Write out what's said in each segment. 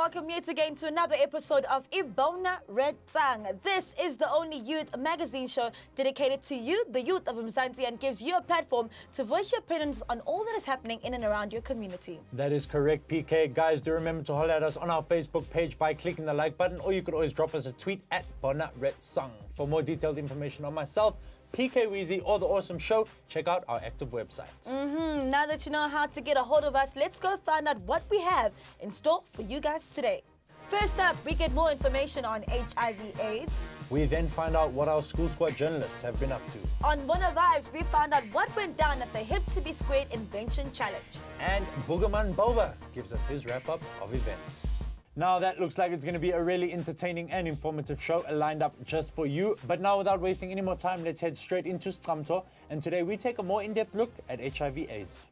welcome yet again to another episode of Bona Retsang. This is the only youth magazine show dedicated to you, the youth of Mzansi, and gives you a platform to voice your opinions on all that is happening in and around your community. That is correct, PK. Guys, do remember to holler at us on our Facebook page by clicking the like button, or you could always drop us a tweet at Bona Retsang. For more detailed information on myself, PK Weezy, or the awesome show, check out our active website. Now that you know how to get a hold of us, let's go find out what we have in store for you guys today. First up, we get more information on HIV/AIDS. We then find out what our School Squad journalists have been up to. On Bona Vibes, we found out what went down at the Hip to Be Squared Invention Challenge. And Boogerman Bova gives us his wrap-up of events. Now that looks like it's going to be a really entertaining and informative show lined up just for you. But now, without wasting any more time, let's head straight into Stramto. And today we take a more in-depth look at HIV/AIDS.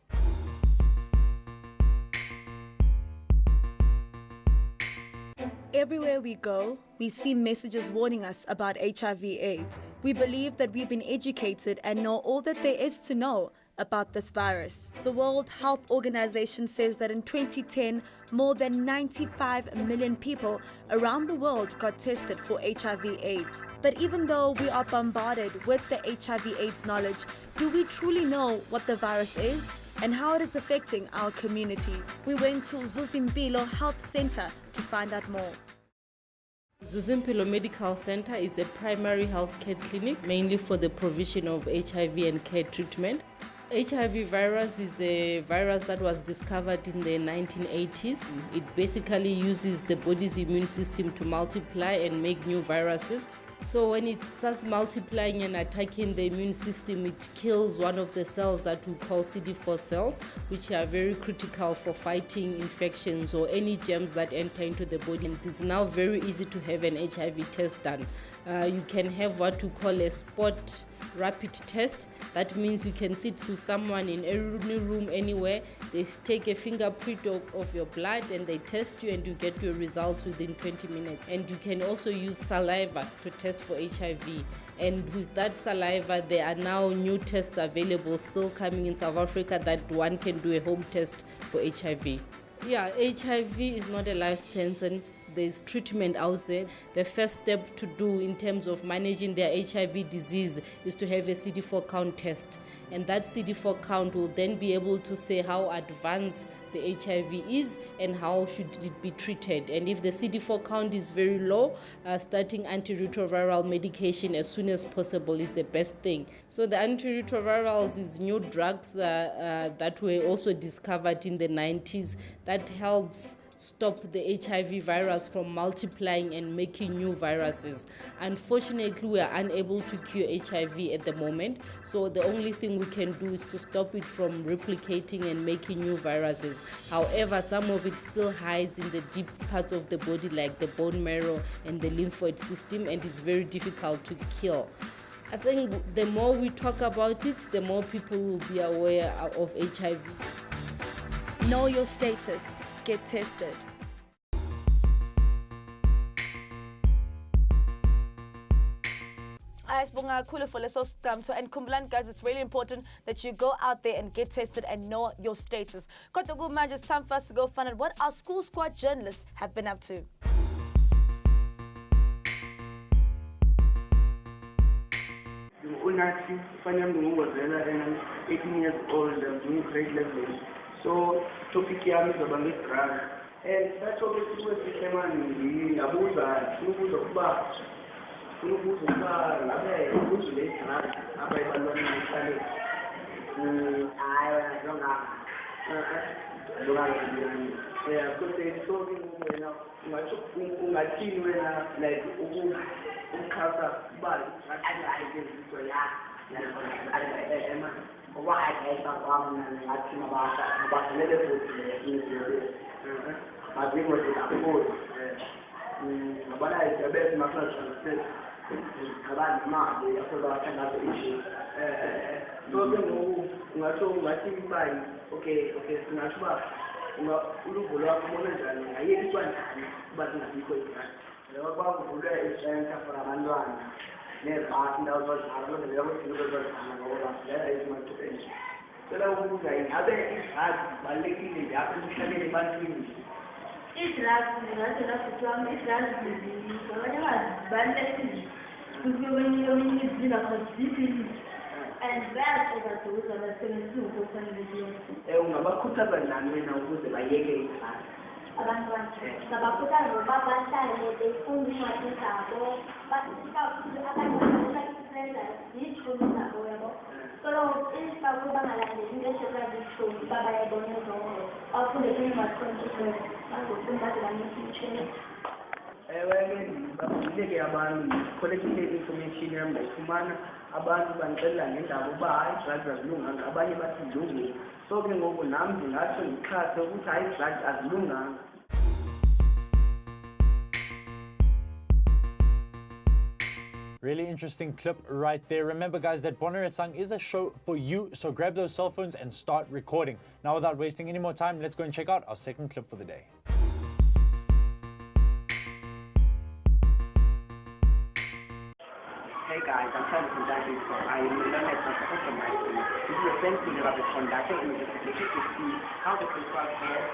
Everywhere we go, we see messages warning us about HIV/AIDS. We believe that we've been educated and know all that there is to know about this virus. The World Health Organization says that in 2010, more than 95 million people around the world got tested for HIV/AIDS. But even though we are bombarded with the HIV/AIDS knowledge, do we truly know what the virus is and how it is affecting our communities? We went to Zuzimpilo Health Center to find out more. Zuzimpilo Medical Center is a primary health care clinic mainly for the provision of HIV and care treatment. HIV virus is a virus that was discovered in the 1980s. It basically uses the body's immune system to multiply and make new viruses. So when it starts multiplying and attacking the immune system, it kills one of the cells that we call CD4 cells, which are very critical for fighting infections or any germs that enter into the body. And it's now very easy to have an HIV test done. You can have what we call a spot rapid test. That means you can sit to someone in any room anywhere. They take a fingerprint of your blood and they test you, and you get your results within 20 minutes. And you can also use saliva to test for HIV. And with that saliva, there are now new tests available still coming in South Africa that one can do a home test for HIV. Yeah, HIV is not a life sentence. There's treatment out there. The first step to do in terms of managing their HIV disease is to have a CD4 count test. And that CD4 count will then be able to say how advanced the HIV is and how should it be treated. And if the CD4 count is very low, starting antiretroviral medication as soon as possible is the best thing. So the antiretrovirals is new drugs that were also discovered in the 90s that helps stop the HIV virus from multiplying and making new viruses. Unfortunately, we are unable to cure HIV at the moment, so the only thing we can do is to stop it from replicating and making new viruses. However, some of it still hides in the deep parts of the body, like the bone marrow and the lymphoid system, and it's very difficult to kill. I think the more we talk about it, the more people will be aware of HIV. Know your status. Get tested. And Kumbulan, guys, it's really important that you go out there and get tested and know your status. Got the good man, it's time for us to go find out what our School Squad journalists have been up to. Unati, Fanyam was 18 years old, doing grade level. So, topic yami is about drug. And that's what we became in the Abuja, Nubuza Kuba, Nabe, Nubuza Lake, Abai Baloni, I don't know. Yeah, because they're talking much like Ubu, Ukasa, but I did it to why I thought and asking about the little food. I think what is food. But I the best my first about not the other issue. So okay, so not Ulu I hear one, but not because the about is for a man. Near passing out was Harvard, the other thing was there is much to finish. So, I have had by making the Japanese Ungabakhuthaza njani wena ukuze bayeke idrugs? Abantwana ngabakhuthaza ukuba bahlale befunda iincwadi zabo kakhulu abantwana basayisenza ziitshomi zabo yabo so if bakuba bangalandeli into esekazitshomi uba bayayibona ezongo bafunde kwiincwadi konke bazofunda bade banefuture. Ewe babaluleke abantu collecting information yam ndayifumana abantu bandixelela ngendaba uba hayi drugs azilunganga abanye bathi zilungile so ke ngoku nam ndingatsho ndixhase ukuthi hayi drugs azilunganga. Really interesting clip right there. Remember, guys, that Bona Retsang is a show for you, so grab those cell phones and start recording. Now, without wasting any more time, let's go and check out our second clip for the day. Hey guys, I'm trying to conduct this for I learned at from my school. This is the same thing about the conducting investigation to see how the principal cares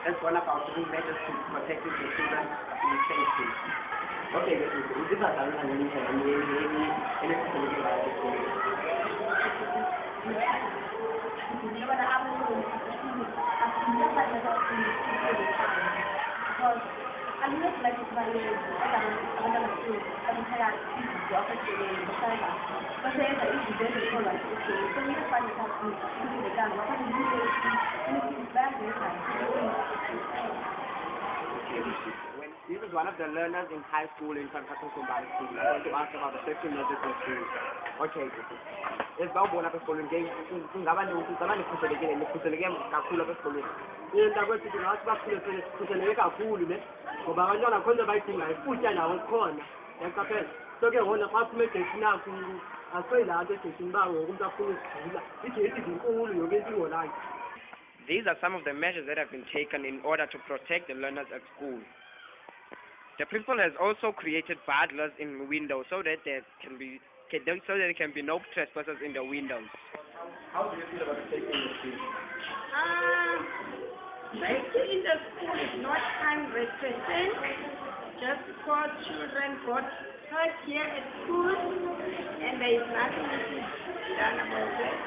as one of our doing measures to protect the students in safety. Okay, this is what I'm going to This is one of the learners in high school in Kankatong Kumbali School. I'm going to ask about the safety measures in school. Okay. It's about one of the school games. Ngaba nekhuselekile kakhulu apha esikolweni. Into akwethu ndingathi bakhuseleke kakhulu ne ngoba abantwana khona bayidingayo futya nawo khona yaqaphela so ke ngona xa phuma egeyithini akho asiyilaa nto egeyithini uba ngoku umntu afuna ukudlula igeyithi zinkulu yonke into ingolayo. These are some of the measures that have been taken in order to protect the learners at school. The principal has also created barriers in windows so that there can be no trespassers in the windows. How do you feel about the safety in the school? Safety in the school is not time restricted. Just because children got hurt here at school and there is nothing to be done about it.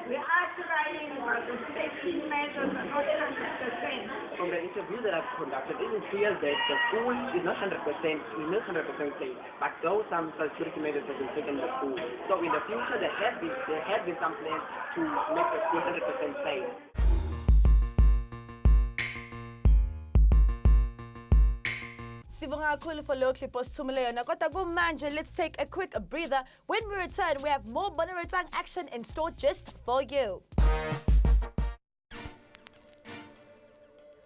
We are trying, but the safety measures are not 100%. From the interview that I've conducted, it appears that the school is not 100% safe, but though some security measures have been taken in the school. So in the future, there have been some plans to make the school 100% safe. Sibonga kakhulu for lo clip osithumele yona kodwa kumanje let's take a quick breather. When we return, we have more Bona Retsang action in store just for you.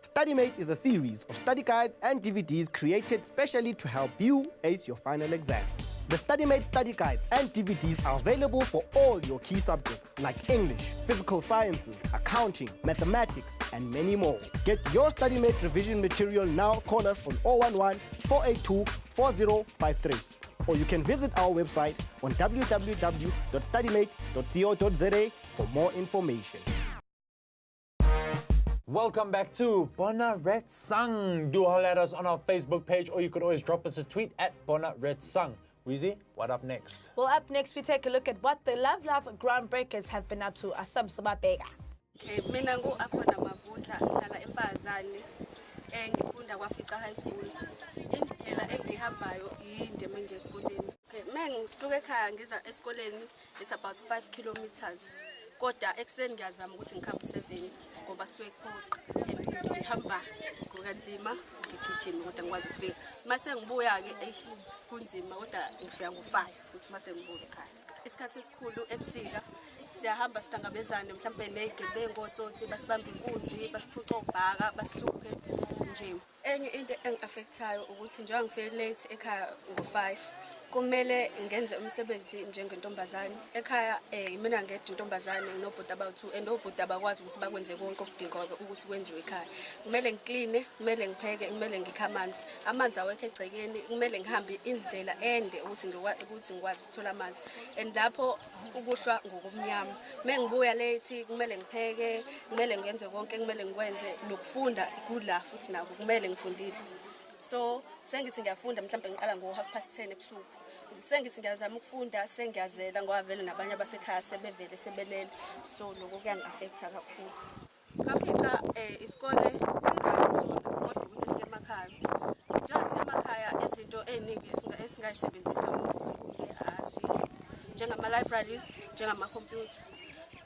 StudyMate is a series of study guides and DVDs created specially to help you ace your final exam. The StudyMate study guides and DVDs are available for all your key subjects like English, physical sciences, accounting, mathematics, and many more. Get your StudyMate revision material now. Call us on 011-482-4053. Or you can visit our website on www.studymate.co.za for more information. Welcome back to Bona Retsang. Do holler at us on our Facebook page, or you could always drop us a tweet at Bona Retsang. Weezy, what up next? Well, up next, we take a look at what the Love groundbreakers have been up to. Asam Sobabega. Okay, mina ngu akhona Mavundla ngihlala eMfazane ngifunda kwaFica High School. Indlela engihambayo yinde mengiya esikoleni. Okay, mengisuka ekhaya ngiza esikoleni it's about 5 kilometers. Kodwa ekseni ngiyazama ukuthi ngikhamba 7 ngoba kusuke kuphoqa ngihamba ngokanzima ngigijima kodwa ngikwazi ukufika. Mase ngibuya ke kunzima kodwa ngifika ngo5 futhi mase ngibuya ekhaya. Isikhathi esikhulu ebusika siyahamba sihlangabezane mhlambe nezigebengu otsotsi basibamba inkunzi basiphuca obhaka basihluphe nje. Enye into engiaffectayo ukuthi njengoba ngifike late ekhaya ngo5 kumele ngenze umsebenzi njengentombazane ekhaya mina ngedwa intombazane nobhuti abawu-2 and obhuti abakwazi ukuthi bakwenze konke okudingwa ukuthi kwenziwe ekhaya. Kumele ngikline, kumele ngipheke, kumele ngikhe amanzi awekho egcekeni, kumele ngihambe indlela ende ukuthi ngikwazi ukuthola amanzi, and lapho ukuhlwa ngokumnyama. Mengibuya late kumele ngipheke, kumele ngenze konke kumele ngikwenze, nokufunda kula futhi nako kumele ngifundile. So sengithi ngiyafunda mhlawumbe ngiqala ngo-10:30 ebusuku. Sengithi ngiyazama ukufunda sengiyazela ngoba vele nabanye abasekhaya sebevele sebelele, so lokho kuyangi-affecta kakhulu. Kafica isikole singazona kodwa ukuthi sike emakhaya. Njengoba sike emakhaya izinto ey'ningi esingayisebenzisa ukuthi sifunde azikho, njengama-libraries, njengama-computer.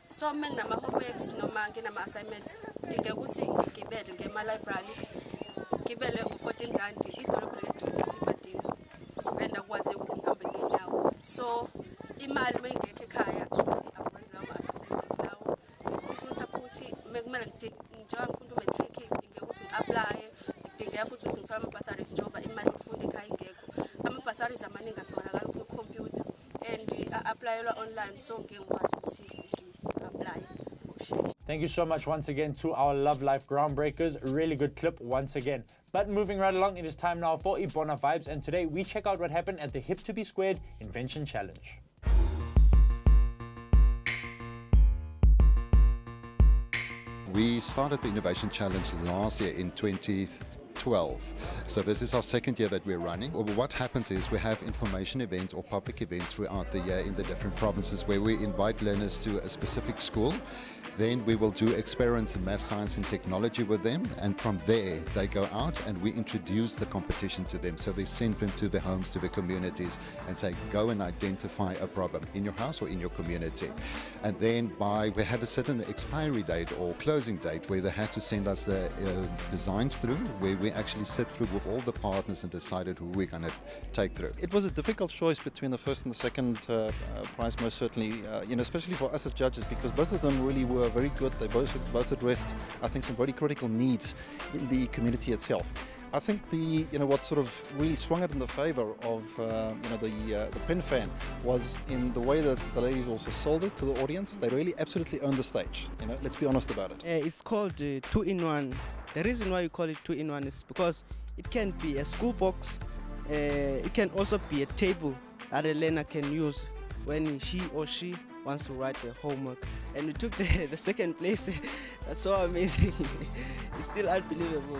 So uma nginama-homeworks noma nginama-assignments ngidinga ukuthi ngigibele ngema-library, ngibele u-R14 idolobha leduze libhadini and akwazi ukuthi ngihambe ngey'nyawo. So imali uma ingekho ekhaya shuthi akwenzi lawo ma-assignment lawo. Computer futhi kumele njengoba ngifunda u-matric ngidinga ukuthi ngi-aplaye, ngidingeka futhi ukuthi ngithole ama-bursaries njengoba imali yokufunda ekhaya ingekho. Ama-bursaries amaningi atholakala ku-computer and a-aplayelwa online, so ngeke ngikwazi ukuthi ngi-aplaye ngokushesha. Thank you so much once again to our Love Life Groundbreakers. Really good clip once again. But moving right along, it is time now for Bona Vibes, and today we check out what happened at the Hip to be Squared Invention Challenge. We started the Innovation Challenge last year in 2012. So this is our second year that we're running. Well, what happens is we have information events or public events throughout the year in the different provinces where we invite learners to a specific school. Then we will do experiments in math, science and technology with them, and from there they go out and we introduce the competition to them. So they send them to their homes, to their communities, and say, go and identify a problem in your house or in your community. And then we had a certain expiry date or closing date where they had to send us the designs through, where we actually sat through with all the partners and decided who we're going to take through. It was a difficult choice between the first and the second prize, most certainly, especially for us as judges, because both of them really were very good. They both addressed, I think, some very critical needs in the community itself. I think what sort of really swung it in the favour of the pen fan was in the way that the ladies also sold it to the audience. They really absolutely owned the stage. Let's be honest about it. It's called 2-in-1. The reason why you call it 2-in-1 is because it can be a school box. It can also be a table that a learner can use when he or she wants to write the homework. And we took the second place. That's so amazing. It's still unbelievable.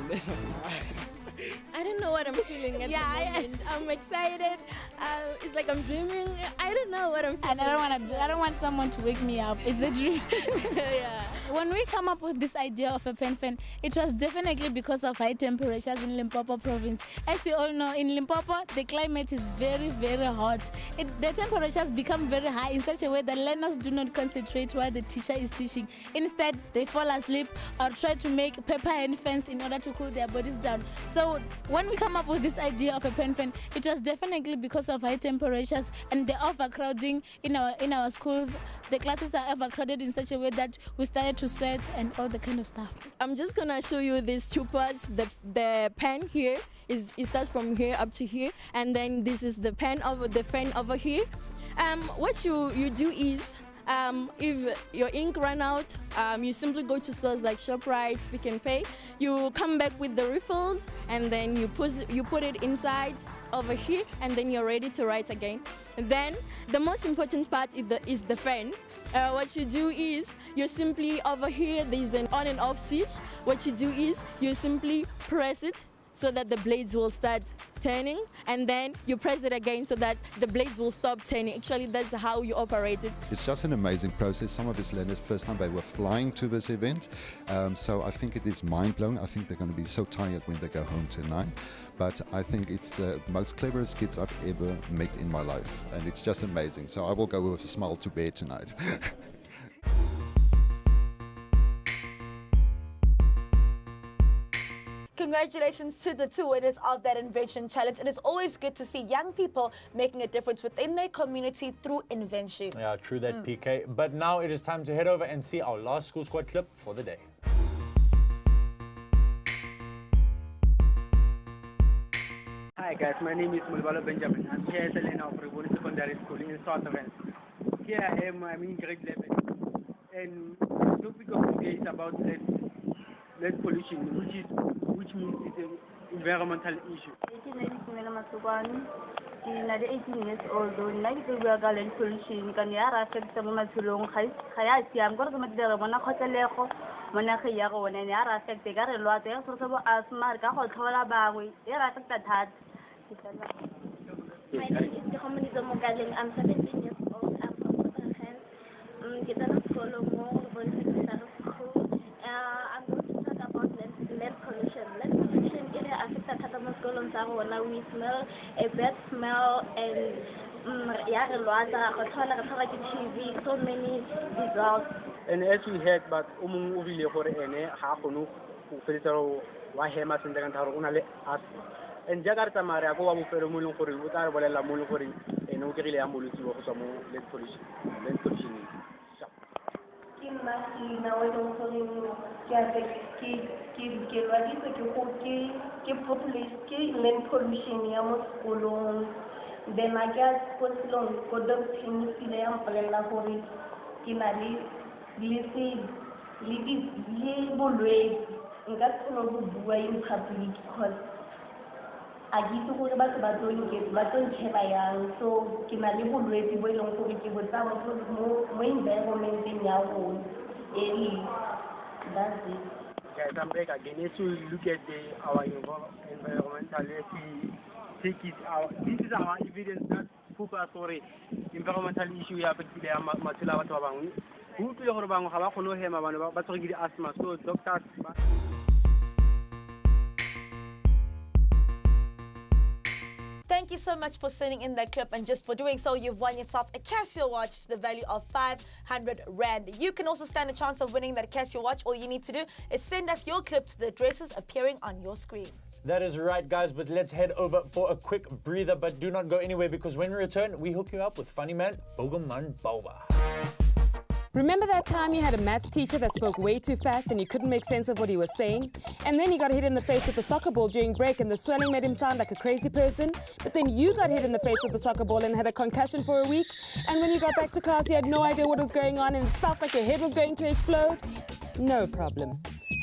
I don't know what I'm feeling at the moment. I'm excited. It's like I'm dreaming. I don't know what I'm feeling. And I don't want someone to wake me up. It's a dream. Yeah. When we come up with this idea of a pen fan, it was definitely because of high temperatures in Limpopo province. As you all know, in Limpopo, the climate is very, very hot. The temperatures become very high in such a way that learners do not concentrate while the teacher is teaching. Instead, they fall asleep or try to make paper and fans in order to cool their bodies down. So when we come up with this idea of a pen fan, it was definitely because of high temperatures and the overcrowding in our schools. The classes are overcrowded in such a way that we started to sweat and all the kind of stuff. I'm just gonna show you these two parts. The pen here it starts from here up to here, and then this is the pen over the fan over here. What you do is, if your ink run out, you simply go to stores like ShopRite, Pick n Pay. You come back with the refills, and then you put it inside over here, and then you're ready to write again. And then the most important part is the fan. What you do is you simply over here there's an on and off switch. What you do is you simply press it so that the blades will start turning, and then you press it again so that the blades will stop turning. Actually, that's how you operate it. It's just an amazing process. Some of these learners, first time they were flying to this event, so I think it is mind-blowing. I think they're going to be so tired when they go home tonight, but I think it's the most cleverest kids I've ever met in my life, and it's just amazing. So I will go with a smile to bed tonight. Congratulations to the two winners of that invention challenge. And it's always good to see young people making a difference within their community through invention. Yeah, true that, PK. But now it is time to head over and see our last School Squad clip for the day. Hi guys, my name is Mulbalo Benjamin. I'm here at Elena of Bona Secondary School in South Evans. Here I am, I'm in grade 11. And the topic of today is about lead pollution, which means it's an environmental issue. I'm 18 years old. Nna ke bua ka lead pollution ka ne ya ra affecta mo matshelong ga ya siam gore ke matidela bona kgotlelego mo nageng ya rona ne ya ra affecta ka re lwatsa ya sorsa bo asthma ka go tlhola bangwe ya ra affecta thata. My name is Community Mogaleng. I'm 17 years old. I'm from Botaghen. Ke tsena sekolo mo Bona Secondary School. I'm going to talk about lead pollution. Lead pollution it affects thata mo sekolong sa rona. We smell a bad smell and ya re lwatsa go tlhola ka tlhola ke TB, so many results. And as we heard, but umong o rile gore ene ha gono go feletsa wa hema sentle ka ntaro o na le asthma. And jaaka re tsamaya re ya ko wa bofelo mo leng gore o tla re bolelela mo leng gore ene o kry-ile ya molwetse wa go tswa mo lead pollution. Ke nna Tina o e leng gore ke lwaditswe ke lead pollution ya mo sekolong. Then I get ko selong ko doctor le ya mpolelela gore ke na le bolwetse nka tseno go bua in public because a ke itse gore batho ba tlo ntšheba yang, so ke na le bolwetse bo e leng gore ke botsa mo environmenteng ya rona that's it. Guys, I'm back again. As we look at our environmental, this is our evidence that prove us sorry environmental issue ya affected ya matshelo a batho ba bangwe. Go tlile gore bangwe ga ba kgone go hema bana ba tsogile asthma, so doctors. Thank you so much for sending in that clip, and just for doing so, you've won yourself a Casio watch to the value of 500 Rand. You can also stand a chance of winning that Casio watch. All you need to do is send us your clip to the addresses appearing on your screen. That is right, guys, but let's head over for a quick breather, but do not go anywhere because when we return, we hook you up with funny man, Bogaman Boba. Remember that time you had a maths teacher that spoke way too fast and you couldn't make sense of what he was saying? And then he got hit in the face with a soccer ball during break and the swelling made him sound like a crazy person? But then you got hit in the face with a soccer ball and had a concussion for a week? And when you got back to class, you had no idea what was going on and it felt like your head was going to explode? No problem.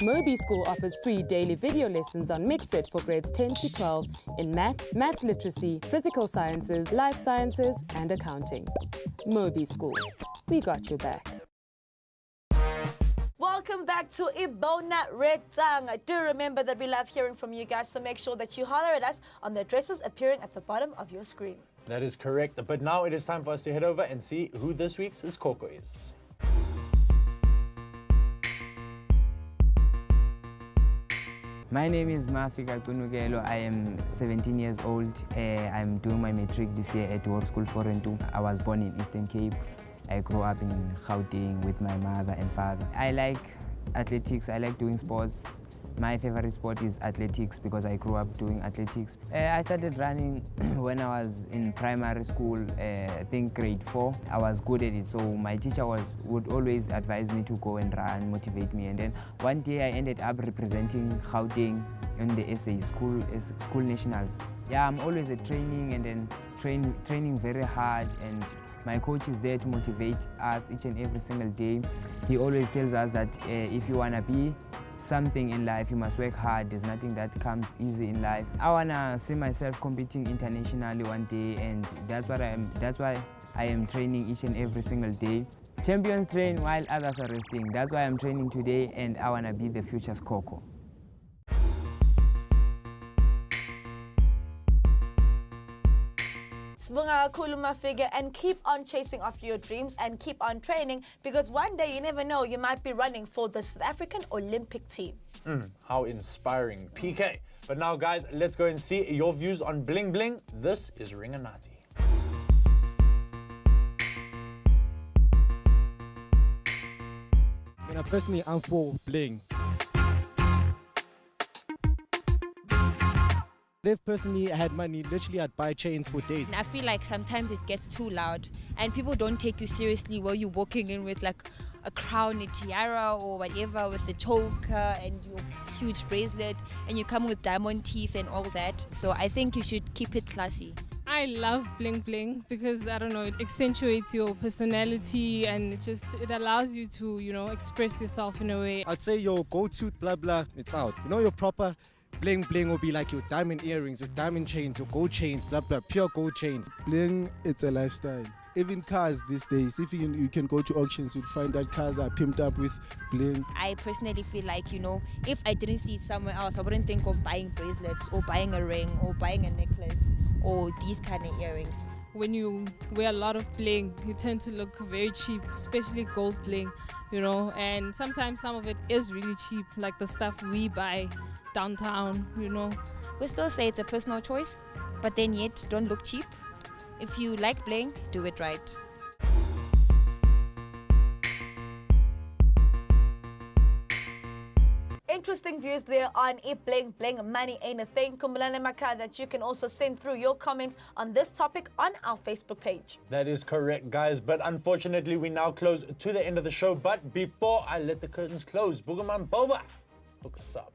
Moby School offers free daily video lessons on Mixit for grades 10 to 12 in maths literacy, physical sciences, life sciences, and accounting. Moby School. We got your back. Welcome back to Bona Retsang. I do remember that we love hearing from you guys, so make sure that you holler at us on the addresses appearing at the bottom of your screen. That is correct, but now it is time for us to head over and see who this week's Skoko is. My name is Mafika Kunugelo. I am 17 years old. I'm doing my matric this year at World School 4 and 2. I was born in Eastern Cape. I grew up in Gauteng with my mother and father. I like athletics. I like doing sports. My favorite sport is athletics because I grew up doing athletics. I started running when I was in primary school, I think grade 4. I was good at it, so my teacher would always advise me to go and run, motivate me. And then one day I ended up representing Gauteng in the SA school nationals. Yeah, I'm always at training and then training very hard, and my coach is there to motivate us each and every single day. He always tells us that if you want to be something in life, you must work hard. There's nothing that comes easy in life. I want to see myself competing internationally one day, and that's why I am training each and every single day. Champions train while others are resting. That's why I'm training today, and I want to be the future Skoko. Sibonga kakhulu Mafika, and keep on chasing after your dreams and keep on training, because one day you never know, you might be running for the South African Olympic team. How inspiring, PK. But now guys, let's go and see your views on Bling Bling. This is Ringanati. Personally, I'm for Bling. they've personally had money, literally I'd buy chains for days. I feel like sometimes it gets too loud and people don't take you seriously while you're walking in with like a crown, a tiara or whatever, with the choker and your huge bracelet, and you come with diamond teeth and all that. So I think you should keep it classy. I love bling bling because, I don't know, it accentuates your personality and it allows you to, you know, express yourself in a way. I'd say your go-to blah blah, it's out. You know, your proper bling bling will be like your diamond earrings, your diamond chains, your gold chains, blah blah, pure gold chains. Bling, it's a lifestyle. Even cars these days, if you can go to auctions, you'll find that cars are pimped up with bling. I personally feel like, you know, if I didn't see it somewhere else, I wouldn't think of buying bracelets or buying a ring or buying a necklace or these kind of earrings. When you wear a lot of bling, you tend to look very cheap, especially gold bling, you know, and sometimes some of it is really cheap, like the stuff we buy downtown, you know. We still say it's a personal choice, but then yet don't look cheap. If you like bling, do it right. Interesting views there on If Bling Bling Money Ain't a Thing, Kumbulane Maka, that you can also send through your comments on this topic on our Facebook page. That is correct, guys, but unfortunately we now close to the end of the show. But before I let the curtains close, Boogerman Boba, hook us up.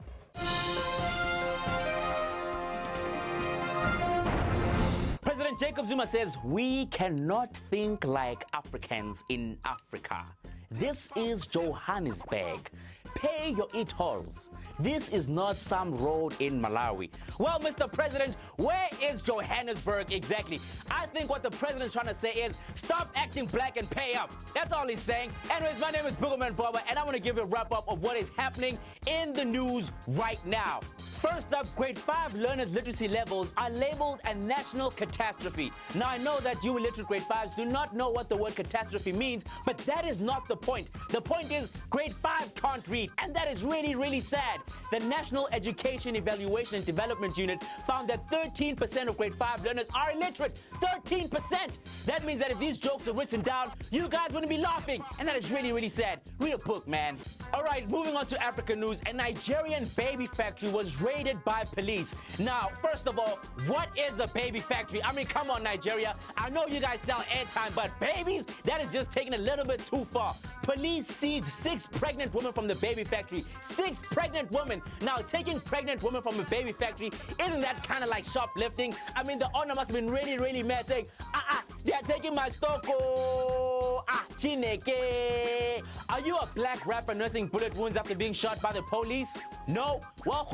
President Jacob Zuma says we cannot think like Africans in Africa. This is Johannesburg. Pay your e-tolls. This is not some road in Malawi. Well, Mr. President, where is Johannesburg exactly? I think what the president's trying to say is stop acting black and pay up. That's all he's saying. Anyways, my name is Boogerman Barber, and I want to give you a wrap-up of what is happening in the news right now. First up, grade 5 learners' literacy levels are labeled a national catastrophe. Now, I know that you illiterate grade 5s do not know what the word catastrophe means, but that is not the point. The point is grade 5s can't read, and that is really, really sad. The National Education Evaluation and Development Unit found that 13% of grade 5 learners are illiterate. 13%! That means that if these jokes are written down, you guys wouldn't be laughing, and that is really, really sad. Read a book, man. All right, moving on to African news. A Nigerian baby factory was raided by police. Now, first of all, what is a baby factory? I mean, come on, Nigeria. I know you guys sell airtime, but babies? That is just taking a little bit too far. Police seized 6 pregnant women from the baby factory. 6 pregnant women. Now, taking pregnant women from a baby factory, isn't that kind of like shoplifting? I mean, the owner must have been really, really mad, saying, they are taking my stock. Chineke. Are you a black rapper nursing bullet wounds after being shot by the police? No? Well,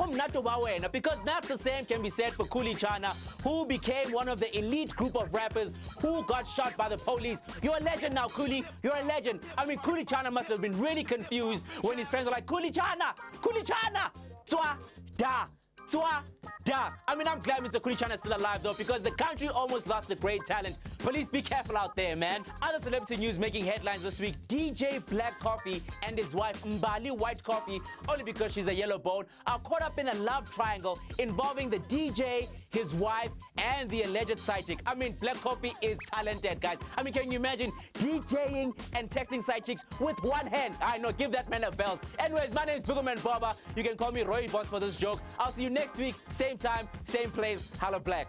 because not the same can be said for Kuli Chana, who became one of the elite group of rappers who got shot by the police. You're a legend now, Kuli. You're a legend. I mean, Kuli Chana must have been really confused when his friends were like, Kuli Chana! Kuli Chana! Twa da! Twa da! I mean, I'm glad Mr. Kuli Chana is still alive, though, because the country almost lost a great talent. Police, be careful out there, man. Other celebrity news making headlines this week. DJ Black Coffee and his wife Mbali White Coffee, only because she's a yellow bone, are caught up in a love triangle involving the DJ, his wife, and the alleged side chick. I mean, Black Coffee is talented, guys. I mean, can you imagine DJing and texting side chicks with one hand? I know, give that man a bell. Anyways, my name is Boogerman Barber. You can call me Roy Boss for this joke. I'll see you next week, same time, same place. Holla Black.